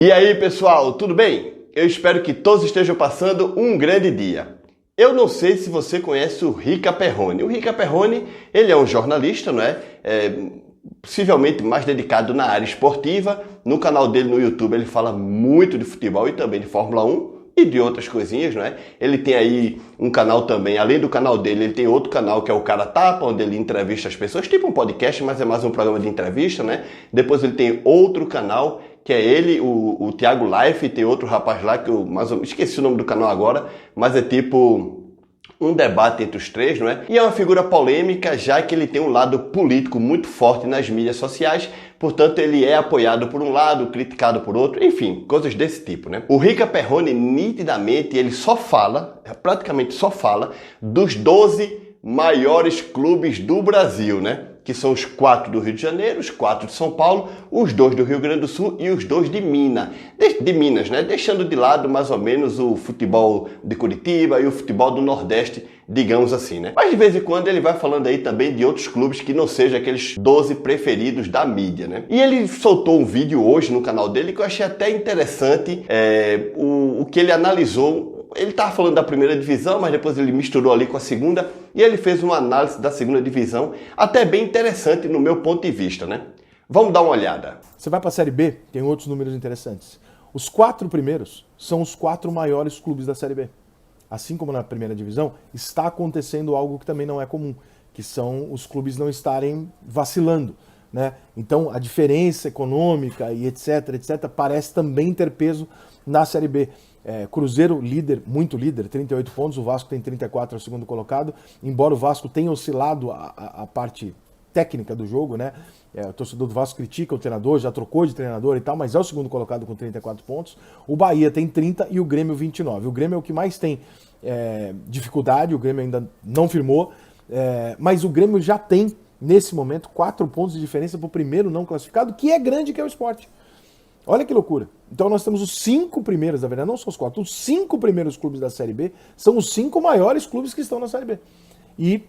E aí, pessoal, tudo bem? Eu espero que todos estejam passando um grande dia. Eu não sei se você conhece o Rica Perrone. O Rica Perrone, ele é um jornalista, não é? Possivelmente mais dedicado na área esportiva. No canal dele no YouTube ele fala muito de futebol e também de Fórmula 1 e de outras coisinhas, não é? Ele tem aí um canal também, além do canal dele, ele tem outro canal que é o Cara Tapa, onde ele entrevista as pessoas, tipo um podcast, mas é mais um programa de entrevista, né? Depois ele tem outro canal que é ele, o Thiago Life, e tem outro rapaz lá que eu esqueci o nome do canal agora, mas é tipo um debate entre os três, não é? E é uma figura polêmica, já que ele tem um lado político muito forte nas mídias sociais, portanto ele é apoiado por um lado, criticado por outro, enfim, coisas desse tipo, né? O Rica Perrone, nitidamente, ele praticamente só fala dos 12 maiores clubes do Brasil, né? Que são os 4 do Rio de Janeiro, os 4 de São Paulo, os 2 do Rio Grande do Sul e os 2 de Minas, né? Deixando de lado mais ou menos o futebol de Curitiba e o futebol do Nordeste, digamos assim, né? Mas de vez em quando ele vai falando aí também de outros clubes que não sejam aqueles 12 preferidos da mídia, né? E ele soltou um vídeo hoje no canal dele que eu achei até interessante, o que ele analisou. Ele estava falando da primeira divisão, mas depois ele misturou ali com a segunda e ele fez uma análise da segunda divisão, até bem interessante no meu ponto de vista, né? Vamos dar uma olhada. Você vai para a Série B, tem outros números interessantes. Os 4 primeiros são os 4 maiores clubes da Série B. Assim como na primeira divisão, está acontecendo algo que também não é comum, que são os clubes não estarem vacilando, né? Então a diferença econômica e etc, parece também ter peso na Série B. Cruzeiro líder, muito líder, 38 pontos, o Vasco tem 34, é o segundo colocado, embora o Vasco tenha oscilado a parte técnica do jogo, né? O torcedor do Vasco critica o treinador, já trocou de treinador e tal, mas é o segundo colocado com 34 pontos. O Bahia tem 30 e o Grêmio 29. O Grêmio é o que mais tem dificuldade, o Grêmio ainda não firmou, mas o Grêmio já tem, nesse momento, 4 pontos de diferença para o primeiro não classificado, que é grande, que é o Sport. Olha que loucura. Então nós temos os 5 primeiros, na verdade não são os 4, os 5 primeiros clubes da Série B são os 5 maiores clubes que estão na Série B. E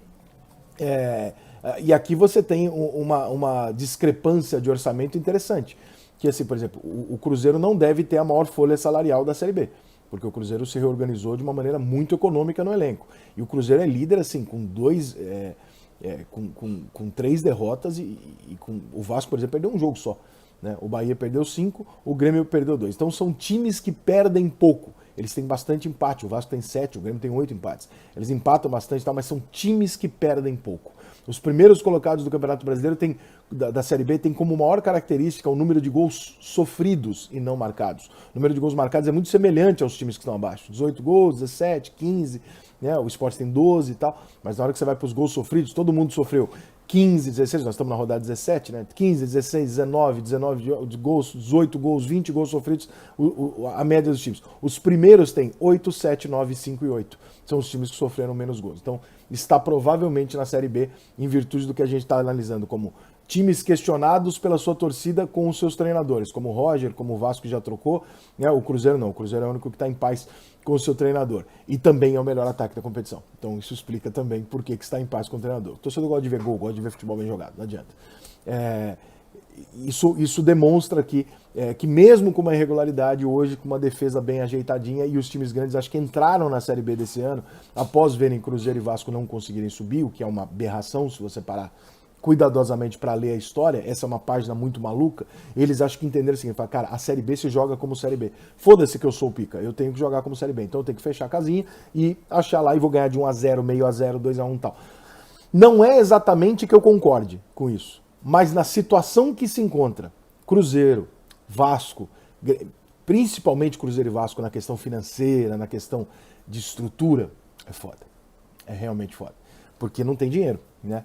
aqui você tem uma discrepância de orçamento interessante. Que assim, por exemplo, o Cruzeiro não deve ter a maior folha salarial da Série B, porque o Cruzeiro se reorganizou de uma maneira muito econômica no elenco. E o Cruzeiro é líder assim, com 3 derrotas e o Vasco, por exemplo, perdeu um jogo só. Né? O Bahia perdeu 5, o Grêmio perdeu 2. Então são times que perdem pouco. Eles têm bastante empate. O Vasco tem 7, o Grêmio tem 8 empates. Eles empatam bastante, mas são times que perdem pouco. Os primeiros colocados do Campeonato Brasileiro da Série B tem como maior característica o número de gols sofridos e não marcados. O número de gols marcados é muito semelhante aos times que estão abaixo. 18 gols, 17, 15, né? O Sport tem 12 e tal. Mas na hora que você vai para os gols sofridos, todo mundo sofreu 15, 16, nós estamos na rodada 17, né? 15, 16, 19 de gols, 18 gols, 20 gols sofridos, a média dos times. Os primeiros têm 8, 7, 9, 5 e 8. São os times que sofreram menos gols. Então, está provavelmente na Série B, em virtude do que a gente está analisando como times questionados pela sua torcida com os seus treinadores, como o Roger, como o Vasco que já trocou, né? O Cruzeiro não, o Cruzeiro é o único que está em paz com o seu treinador. E também é o melhor ataque da competição. Então isso explica também por que está em paz com o treinador. O torcedor gosta de ver gol, gosta de ver futebol bem jogado, não adianta. Isso demonstra que mesmo com uma irregularidade hoje, com uma defesa bem ajeitadinha, e os times grandes acho que entraram na Série B desse ano, após verem Cruzeiro e Vasco não conseguirem subir, o que é uma aberração se você parar cuidadosamente para ler a história, essa é uma página muito maluca, eles acham que entenderam assim, cara, a Série B se joga como Série B. Foda-se que eu sou o pica, eu tenho que jogar como Série B, então eu tenho que fechar a casinha e achar lá e vou ganhar de 1-0, meio a 0, 2-1 e tal. Não é exatamente que eu concorde com isso, mas na situação que se encontra Cruzeiro, Vasco, principalmente Cruzeiro e Vasco na questão financeira, na questão de estrutura, é foda. É realmente foda. Porque não tem dinheiro, né?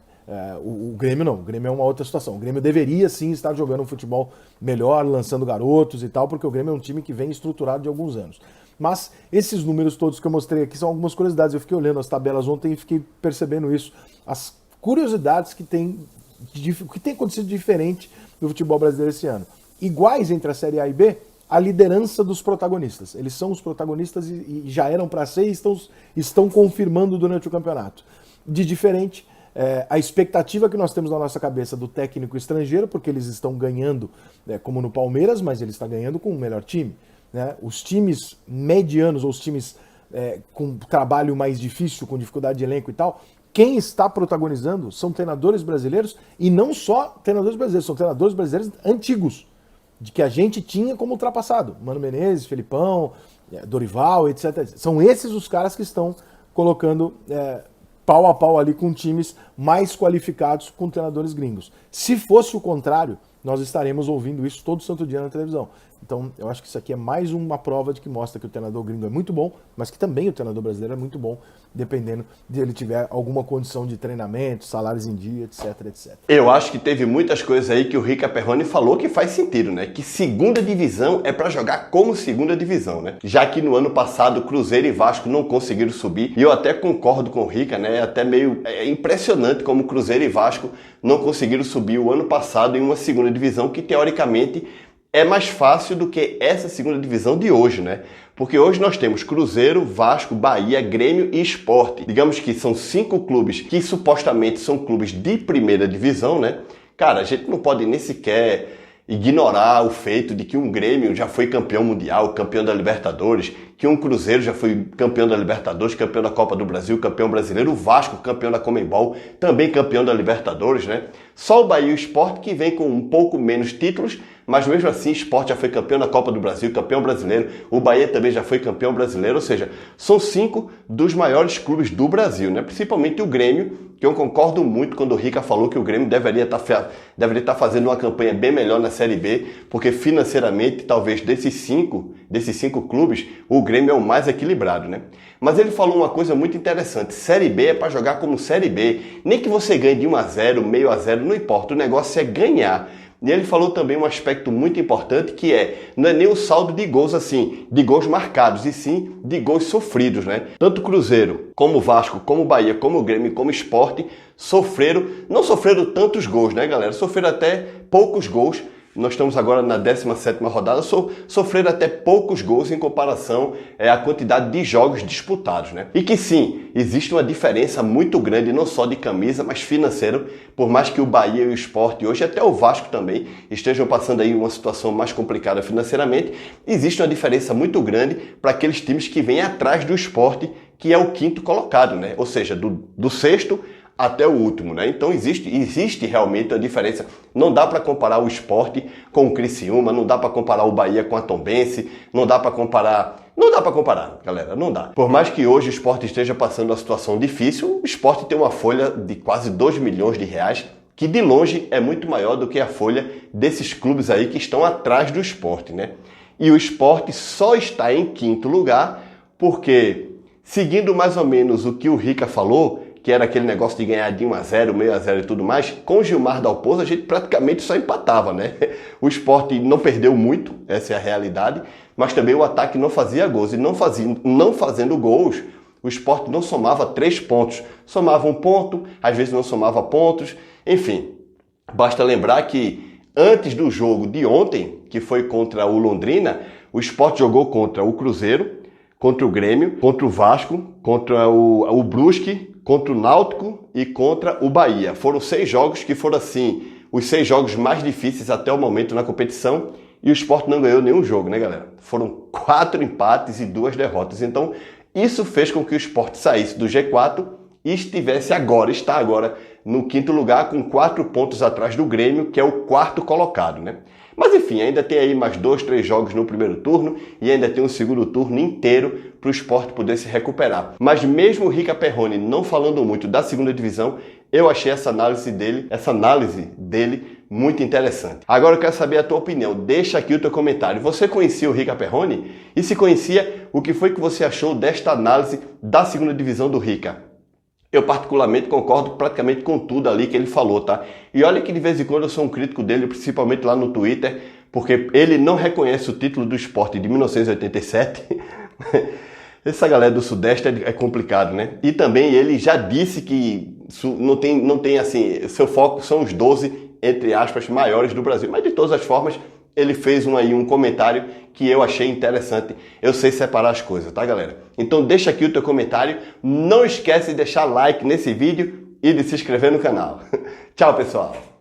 O Grêmio não, o Grêmio é uma outra situação. O Grêmio deveria sim estar jogando um futebol melhor, lançando garotos e tal, porque o Grêmio é um time que vem estruturado de alguns anos. Mas esses números todos que eu mostrei aqui são algumas curiosidades. Eu fiquei olhando as tabelas ontem e fiquei percebendo isso. As curiosidades que tem acontecido diferente no futebol brasileiro esse ano. Iguais entre a Série A e B, a liderança dos protagonistas. Eles são os protagonistas e já eram para ser e estão confirmando durante o campeonato. De diferente, A expectativa que nós temos na nossa cabeça do técnico estrangeiro, porque eles estão ganhando, como no Palmeiras, mas ele está ganhando com o melhor time. Né? Os times medianos, ou os times com trabalho mais difícil, com dificuldade de elenco e tal, quem está protagonizando são treinadores brasileiros, e não só treinadores brasileiros, são treinadores brasileiros antigos, de que a gente tinha como ultrapassado. Mano Menezes, Felipão, Dorival, etc. São esses os caras que estão colocando pau a pau ali com times mais qualificados, com treinadores gringos. Se fosse o contrário, nós estaremos ouvindo isso todo santo dia na televisão. Então, eu acho que isso aqui é mais uma prova de que mostra que o treinador gringo é muito bom, mas que também o treinador brasileiro é muito bom, dependendo de ele tiver alguma condição de treinamento, salários em dia, etc, etc. Eu acho que teve muitas coisas aí que o Rica Perrone falou que faz sentido, né? Que segunda divisão é para jogar como segunda divisão, né? Já que no ano passado Cruzeiro e Vasco não conseguiram subir, e eu até concordo com o Rica, né? É até meio impressionante como Cruzeiro e Vasco não conseguiram subir o ano passado em uma segunda divisão que teoricamente é mais fácil do que essa segunda divisão de hoje, né? Porque hoje nós temos Cruzeiro, Vasco, Bahia, Grêmio e Sport. Digamos que são 5 clubes que supostamente são clubes de primeira divisão, né? Cara, a gente não pode nem sequer ignorar o feito de que um Grêmio já foi campeão mundial, campeão da Libertadores, que um Cruzeiro já foi campeão da Libertadores, campeão da Copa do Brasil, campeão brasileiro, o Vasco campeão da Conmebol, também campeão da Libertadores, né? Só o Bahia e o Sport que vem com um pouco menos títulos, mas mesmo assim o Sport já foi campeão da Copa do Brasil, campeão brasileiro, o Bahia também já foi campeão brasileiro, ou seja, são 5 dos maiores clubes do Brasil, né? Principalmente o Grêmio, que eu concordo muito quando o Rica falou que o Grêmio deveria estar fazendo uma campanha bem melhor na Série B, porque financeiramente, talvez desses cinco clubes, o Grêmio é o mais equilibrado, né? Mas ele falou uma coisa muito interessante, Série B é para jogar como Série B, nem que você ganhe de 1-0, meio a 0, não importa, o negócio é ganhar. E ele falou também um aspecto muito importante que não é nem o saldo de gols assim, de gols marcados, e sim de gols sofridos, né? Tanto Cruzeiro, como Vasco, como Bahia, como Grêmio, como Sport não sofreram tantos gols, né, galera? Sofreram até poucos gols. Nós estamos agora na 17ª rodada, sofreram até poucos gols em comparação à quantidade de jogos disputados, né? E que sim, existe uma diferença muito grande, não só de camisa, mas financeiro, por mais que o Bahia e o Sport, e hoje até o Vasco também, estejam passando aí uma situação mais complicada financeiramente, existe uma diferença muito grande para aqueles times que vêm atrás do Sport, que é o 5º colocado, né? Ou seja, do 6º até o último, né? Então existe realmente a diferença. Não dá para comparar o Sport com o Criciúma, não dá para comparar o Bahia com a Tombense, não dá para comparar, galera, não dá. Por mais que hoje o Sport esteja passando uma situação difícil, o Sport tem uma folha de quase 2 milhões de reais, que de longe é muito maior do que a folha desses clubes aí que estão atrás do Sport, né? E o Sport só está em 5º lugar porque, seguindo mais ou menos o que o Rica falou, que era aquele negócio de ganhar de 1-0, meio a 0 e tudo mais, com o Gilmar Dalpozo a gente praticamente só empatava, né? O Sport não perdeu muito, essa é a realidade, mas também o ataque não fazia gols, e não fazendo gols, o Sport não somava 3 pontos, somava 1 ponto, às vezes não somava pontos, enfim. Basta lembrar que antes do jogo de ontem, que foi contra o Londrina, o Sport jogou contra o Cruzeiro, contra o Grêmio, contra o Vasco, contra o Brusque, contra o Náutico e contra o Bahia. Foram 6 jogos que foram, assim, os 6 jogos mais difíceis até o momento na competição, e o Sport não ganhou nenhum jogo, né, galera? Foram 4 empates e 2 derrotas. Então, isso fez com que o Sport saísse do G4 e está agora no 5º lugar, com 4 pontos atrás do Grêmio, que é o 4º colocado, né? Mas enfim, ainda tem aí mais 2, 3 jogos no primeiro turno e ainda tem um segundo turno inteiro para o Sport poder se recuperar. Mas mesmo o Rica Perrone não falando muito da segunda divisão, eu achei essa análise dele muito interessante. Agora eu quero saber a tua opinião. Deixa aqui o teu comentário. Você conhecia o Rica Perrone? E se conhecia, o que foi que você achou desta análise da segunda divisão do Rica? Eu particularmente concordo praticamente com tudo ali que ele falou, tá? E olha que de vez em quando eu sou um crítico dele, principalmente lá no Twitter, porque ele não reconhece o título do Sport de 1987. Essa galera do Sudeste é complicado, né? E também ele já disse que não tem assim, seu foco são os 12, entre aspas, maiores do Brasil. Mas de todas as formas, ele fez um comentário que eu achei interessante. Eu sei separar as coisas, tá, galera? Então deixa aqui o teu comentário. Não esquece de deixar like nesse vídeo e de se inscrever no canal. Tchau, pessoal!